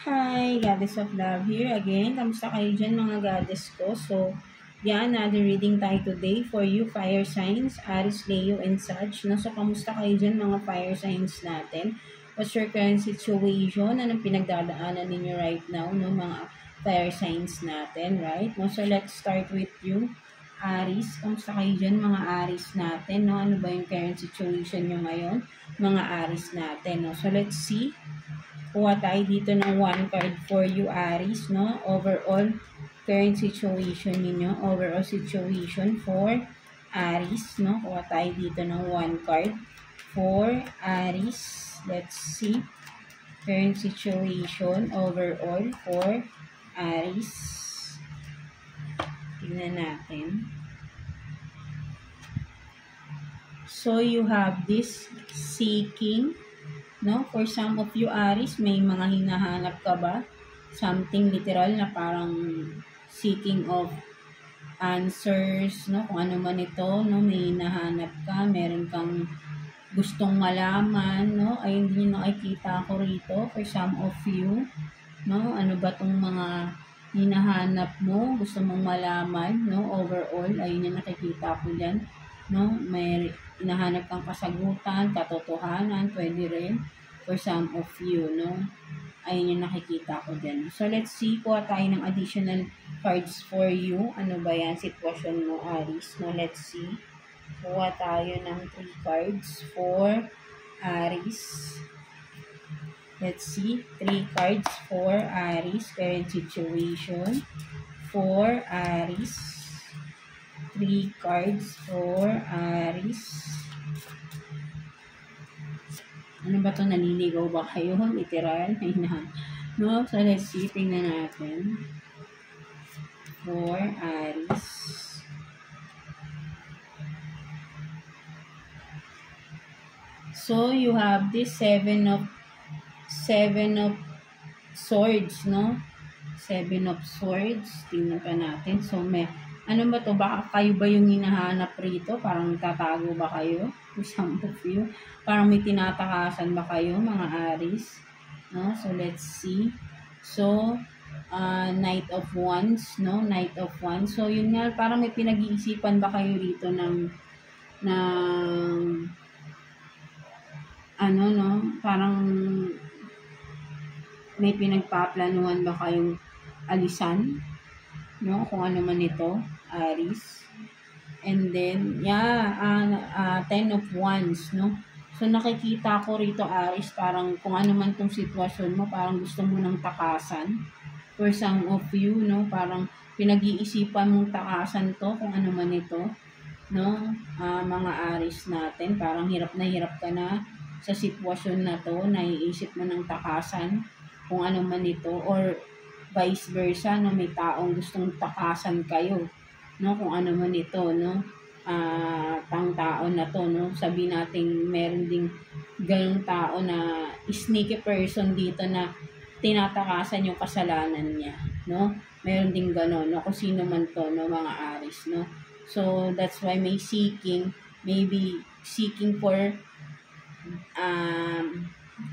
Hi, Goddess of Love here again. Kamusta kayo dyan mga goddess ko? So, yan, another reading tayo today for you, fire signs, Aries, Leo, and Sag. No? So, kamusta kayo dyan mga fire signs natin? What's your current situation? Anong pinagdadaanan ninyo right now, no? Mga fire signs natin, right? No? So, let's start with you, Aries. Kamusta kayo dyan mga Aries natin, no? Ano ba yung current situation nyo ngayon, mga Aries natin, no? So, let's see. Kuha tayo dito ng one card for you, Aries, no? Overall current situation ninyo, overall situation for Aries, no? Kuha tayo dito ng one card for Aries. Let's see. Current situation overall for Aries. Tingnan natin. So, you have this seeking. No? For some of you, Aries, may mga hinahanap ka ba? Something literal na parang seeking of answers, no? Kung ano man ito, no? May hinahanap ka, meron kang gustong malaman, no? Ay, hindi nyo nakikita ko rito for some of you, no? Ano ba tong mga hinahanap mo, gusto mong malaman, no? Overall, ayun yung nakikita ko dyan, no? May hinahanap kang kasagutan, katotohanan, pwede rin for some of you, no? Ayun yung nakikita ko dyan. So, let's see, kuha tayo ng additional cards for you. Ano ba yan? Sitwasyon mo, Aries, no? Let's see. Kuha tayo ng 3 cards for Aries. Let's see. 3 cards for Aries. Current situation for Aries. 3 cards for Aries. Ano ba ito? Naliligaw ba kayo? Literal? No? So, let's see. Tingnan natin. For Aries. So, you have this 7 of swords, no? 7 of swords. Tingnan pa natin. So, ano ba to? Baka kayo ba yung hinahanap rito? Parang tatago ba kayo? For some of you. Parang may tinatakasan ba kayo, mga Aries? No? So, let's see. So, Knight of Wands, no? Knight of Wands. So, yun nga, parang may pinag-iisipan ba kayo rito ng ano, no? Parang may pinagpaplanuhan ba kayong alisan? No? Kung ano man ito, Aries. And then, 10 of Wands, no? So, nakikita ko rito, Aries, parang kung ano man tong sitwasyon mo, parang gusto mo ng takasan. For some of you, no? Parang pinag-iisipan mong takasan to, kung ano man ito, no? Mga Aries natin, parang hirap ka na sa sitwasyon na to, naiisip mo ng takasan, kung ano man ito, or vice versa, no? May taong gustong takasan kayo, no? Kung ano man ito, no? Pang tao na to, no? Sabi natin meron ding ganung tao na sneaky person dito na tinatakasan yung kasalanan niya, no? Meron ding ganon, no? Kung sino man to, no, mga Aries, no? So, that's why may seeking, maybe seeking for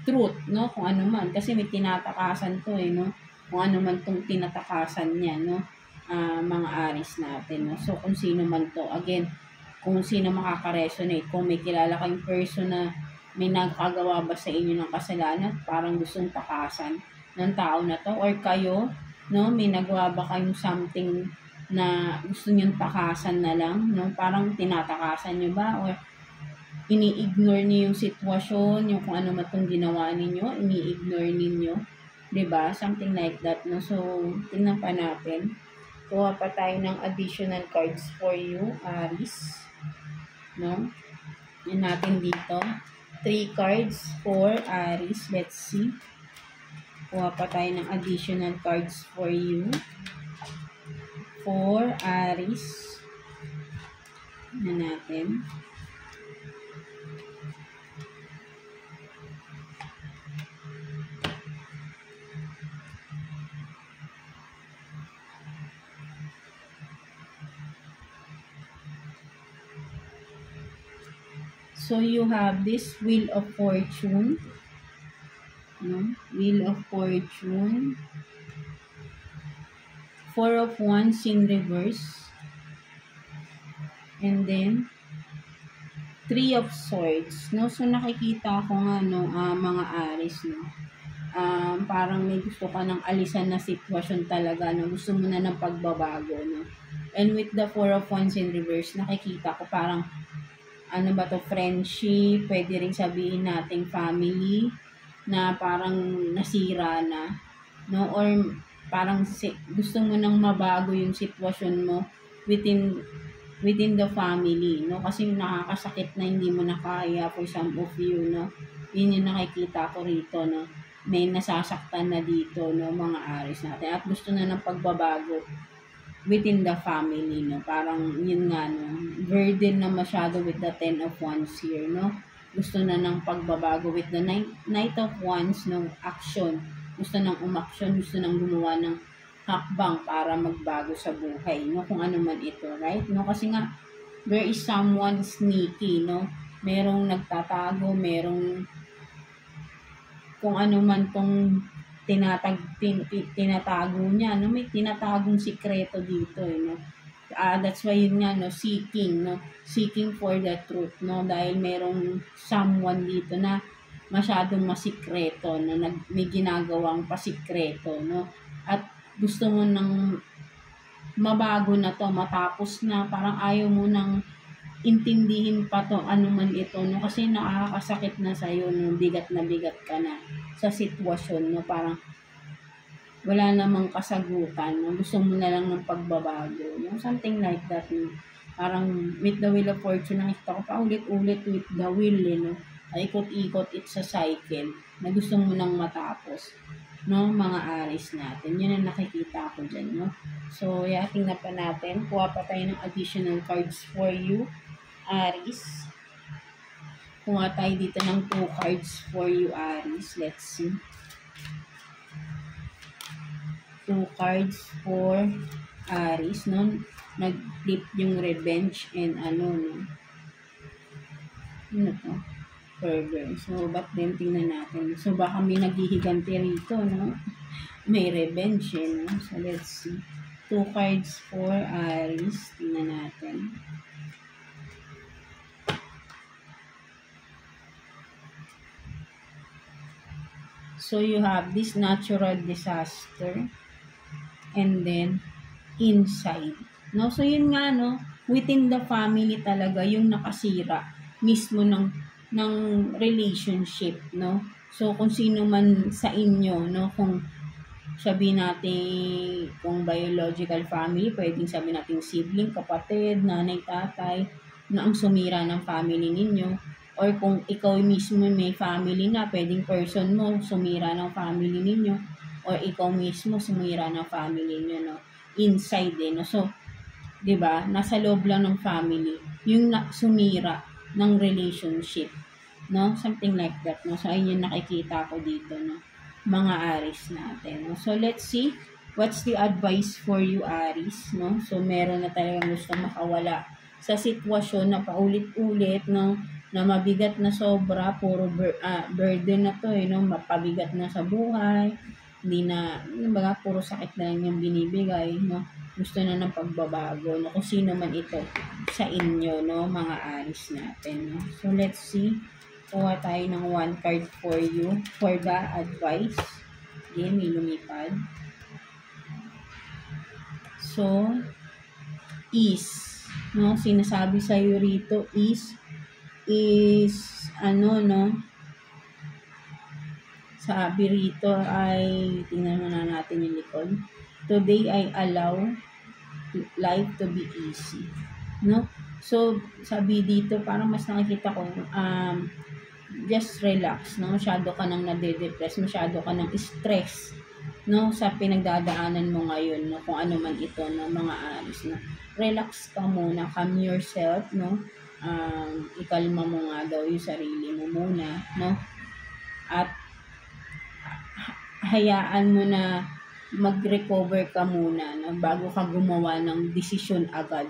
truth, no? Kung ano man, kasi may tinatakasan to, no? Kung ano man tong tinatakasan niya, no? Mga Aries natin, no? So, kung sino man to, again, kung sino makaka-resonate, kung may kilala kayong person na may nagkagawa ba sa inyo ng kasalanan, parang gustong takasan ng tao na to, or kayo, no? May nagawa ba kayong something na gusto nyong takasan na lang, no? Parang tinatakasan nyo ba, or ini-ignore niyo yung sitwasyon, yung kung ano man itong ginawa ninyo, ini-ignore ninyo, diba? Something like that, no? So, tingnan pa natin. Kuha pa tayo ng additional cards for you, Aries, no? Yan natin dito. 3 cards for Aries. Let's see. Kuha pa tayo ng additional cards for you. For Aries. Yan natin. So, you have this Wheel of Fortune. No? Wheel of Fortune, 4 of Wands in reverse, and then 3 of Swords, no? So, nakikita ko nga, no, mga Aries, no? Parang may gusto ka ng alisan na sitwasyon talaga, no? Gusto mo na ng pagbabago, no? And with the 4 of Wands in reverse, nakikita ko parang, ano ba to, friendship, pwede rin sabihin nating family, na parang nasira na, no? Or parang gusto mo nang mabago yung sitwasyon mo within the family, no? Kasi nakakasakit na hindi mo na kaya for some of you, no? Yun yung nakikita ko rito, no? May nasasaktan na dito, no, mga Aries natin. At gusto na ng pagbabago within the family, no? Parang, yun nga, no? Burden na masyado with the 10 of Wands here, no? Gusto na ng pagbabago with the Knight of Wands, no? Action. Gusto nang umaksyon, gusto nang gumawa ng hakbang para magbago sa buhay, no? Kung ano man ito, right? No? Kasi nga, there is someone sneaky, no? Merong nagtatago, merong kung ano man tong tinatago niya, no? May tinatagong sikreto dito, no? That's why yun nga, no? Seeking for the truth, no? Dahil merong someone dito na masyadong masikreto, no? May ginagawang pasikreto, no? At gusto mo nang mabago na to, matapos na, parang ayaw mo nang intindihin pa to, ano man ito, no? Kasi nakakasakit na sa'yo, no? Bigat na bigat ka na sa sitwasyon, no? Parang wala namang kasagutan, no? Gusto mo na lang ng pagbabago, no? Something like that, no? Parang with the Wheel of Fortune, nakita ko pa ulit-ulit with the wheel, no? Ikot-ikot, it's a cycle na gusto mo nang matapos, no, mga Aries natin. Yun ang nakikita ko dyan, no? So, tingnan pa natin. Kuha pa tayo ng additional cards for you, Aries. Kuha tayo dito ng 2 cards for you, Aries. Let's see. 2 cards for Aries, no? Nag-flip yung revenge and ano, no? Ano to? Pervert. So, ba't din tingnan natin? So, baka may naghihiganti rito, no? May revenge, no? So, let's see. 2 cards for Aries. Tingnan natin. So, you have this natural disaster and then inside. No? So, yun nga, no? Within the family talaga, yung nakasira mismo ng relationship, no? So, kung sino man sa inyo, no? Kung sabihin natin, kung biological family, pwedeng sabihin natin sibling, kapatid, nanay, tatay, na ang sumira ng family ninyo. Or kung ikaw mismo may family na, pwedeng person mo sumira ng family ninyo. Or ikaw mismo sumira ng family ninyo, no? Inside, no? So, diba, nasa loob lang ng family, yung sumira ng relationship, no? Something like that, no? So, ayun yung nakikita ko dito, no? Mga Aries natin, no? So, let's see, what's the advice for you, Aries, no? So, meron na talagang gusto makawala sa sitwasyon na paulit-ulit, no? Na mabigat na sobra, puro burden na to, no? Mapabigat na sa buhay, hindi na, baga, puro sakit na lang yung binibigay, no? Gusto na ng pagbabago, no? Kung sino man ito sa inyo, no, mga Aries natin, no? So, let's see. Kuha tayo ng 1 card for you for the advice. Again, may lumipad. So, no? Sinasabi sa'yo rito is, ano, no? Sabi rito ay, tingnan muna natin yung likod. Today, I allow life to be easy, no? So, sabi dito, parang mas nakikita ko, just relax, no? Masyado ka nang nade-depress, masyado ka nang stress, no? Sa pinagdadaanan mo ngayon, no? Kung ano man ito, no? Mga Aries, no? Relax ka muna, calm yourself, no? Ikalma mo nga daw yung sarili mo muna, no? At hayaan mo na mag-recover ka muna, no? Bago ka gumawa ng desisyon agad.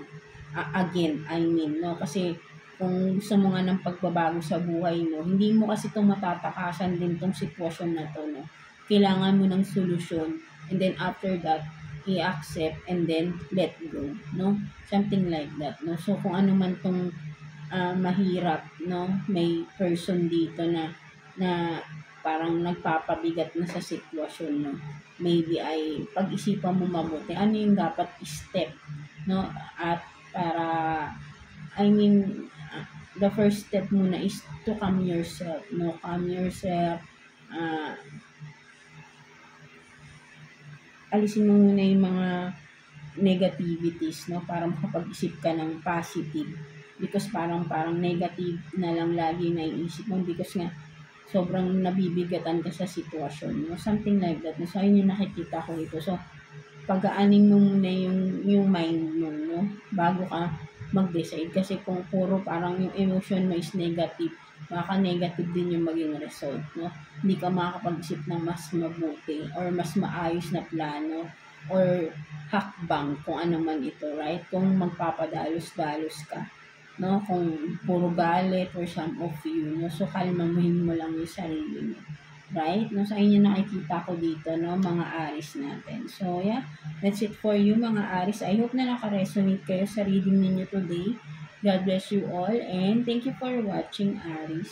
Again, I mean, no? Kasi kung gusto mo nga ng pagbabago sa buhay mo, hindi mo kasi itong matatakasan din tong sitwasyon na to, no? kailangan mo ng solusyon. And then after that, i-accept and then let go, no? Something like that, no? So, kung ano man tong mahirap, no? May person dito na parang nagpapabigat na sa sitwasyon, no? Maybe ay pag-isipan mo mabuti. Ano yung dapat step, no? At para, I mean, the first step muna is to calm yourself, no? Calm yourself, alisin mo muna yung mga negativities, no? Para makapag-isip ka ng positive. Because parang negative na lang lagi naiisip mo because nga sobrang nabibigatan ka sa sitwasyon, no? Something like that. No? So, ayun yung nakikita ko ito. So, pag-aaning mo muna yung mind mo, no? Bago ka mag-decide. Kasi kung puro parang yung emotion mo is negative, baka negative din yung maging result, no? Hindi ka makakapag-isip ng mas mabuti or mas maayos na plano or hakbang kung ano man ito, right? Kung magpapadalos-dalos ka, no? Kung puro galit or some of you, no? So, kalmamuhin mo lang yung sarili mo, right? No? Sa inyo nakikita ko dito, no? Mga Aries natin. So, yeah. That's it for you, mga Aries. I hope na naka-resonate kayo sa reading ninyo today. God bless you all and thank you for watching, Aries.